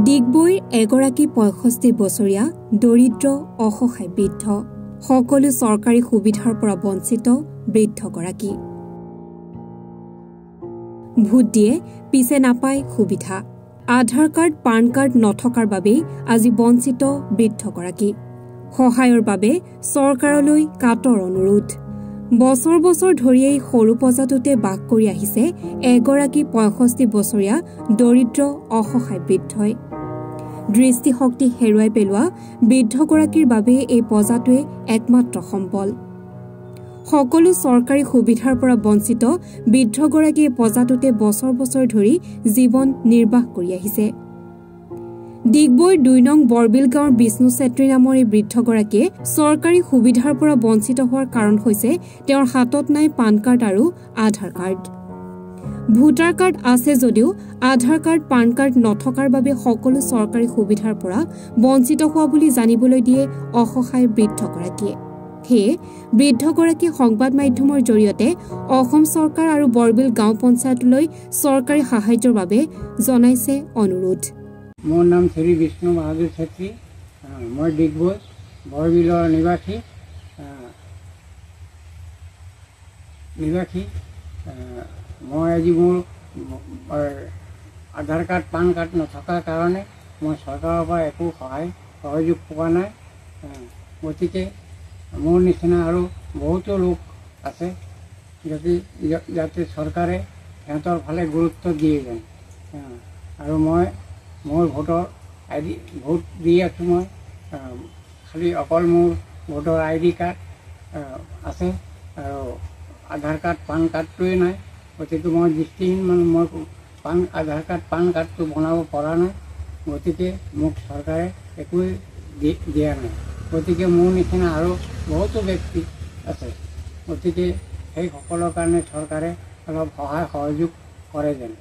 ডিগবৈৰ এগৰাকী ৬৫ বছৰীয়া দৰিদ্ৰ অসহায় বৃদ্ধ সকলো চৰকাৰী সুবিধাৰ পৰা বঞ্চিত বৃদ্ধগৰাকী ভোট দিয়ে পিছে নাপায় সুবিধা আধাৰ কাৰ্ড পান কাৰ্ড নথকাৰ বাবে আজি বঞ্চিত বৃদ্ধগৰাকী সহায়ৰ বাবে চৰকাৰলৈ কাতৰ অনুৰোধ বছৰ বছৰ ধৰি এই সৰু পজাটোতে বাস কৰি আহিছে এগৰাকী ৬৫ বছৰীয়া দৰিদ্ৰ অসহায় বৃদ্ধই দৃষ্টিশক্তি হেৰুৱাই পেলোৱা বৃদ্ধগৰাকীৰ বাবে এই পজাটোৱে একমাত্ৰ সম্বল সকলো চৰকাৰী সুবিধাৰ পৰা বঞ্চিত বৃদ্ধগৰাকীয়ে পজাটোতে বছৰ বছৰ ধৰি জীৱন নিৰ্বাহ কৰি আহিছে ডিগবৈৰ ২ নং বৰবিল গাঁৱৰ বিষ্ণু চেত্ৰী নামৰ এই বৃদ্ধগৰাকীয়ে চৰকাৰী সুবিধাৰ পৰা বঞ্চিত হোৱাৰ কাৰণ হৈছে তেওঁৰ হাতত নাই পান কাৰ্ড আৰু আধাৰ কাৰ্ড ভোটাৰ কাৰ্ড আছে যদিও আধাৰ কাৰ্ড পান কাৰ্ড নথকাৰ বাবে সকলো চৰকাৰী সুবিধাৰ পৰা বঞ্চিত হোৱা বুলি জানিবলৈ দিয়ে অসহায় বৃদ্ধগৰাকীয়ে সেয়ে বৃদ্ধগৰাকী সংবাদ মাধ্যমৰ জৰিয়তে অসম চৰকাৰ আৰু বৰবিল গাঁও পঞ্চায়তলৈ চৰকাৰী সাহায্যৰ বাবে জনাইছে অনুৰোধ মোৰ নাম শ্ৰী বিষ্ণু বাহাদুৰ চেত্ৰী মই ডিগবৈ বৰবিলৰ নিবাসী মই আজি মোৰ আধাৰ কাৰ্ড পান কাৰ্ড নথকাৰ কাৰণে মই চৰকাৰৰ পৰা একো সহযোগ পোৱা নাই গতিকে মোৰ নিচিনা আৰু বহুতো লোক আছে যাতে চৰকাৰে সিহঁতৰ ফালে গুৰুত্ব দিয়ে যেন আৰু মই মোৰ ভোটৰ ভোট দি আছোঁ মই খালি অকল মোৰ ভোটৰ ID কাৰ্ড আছে আৰু আধাৰ কাৰ্ড পান কাৰ্ডটোৱে নাই গতিকে মই দৃষ্টিহীন মানুহ মই আধাৰ কাৰ্ড পান কাৰ্ডটো বনাব পৰা নাই গতিকে মোক চৰকাৰে একোৱেই দিয়া নাই গতিকে মোৰ নিচিনা আৰু বহুতো ব্যক্তি আছে গতিকে সেই সকলৰ কাৰণে চৰকাৰে অলপ সহায় সহযোগ কৰে যেন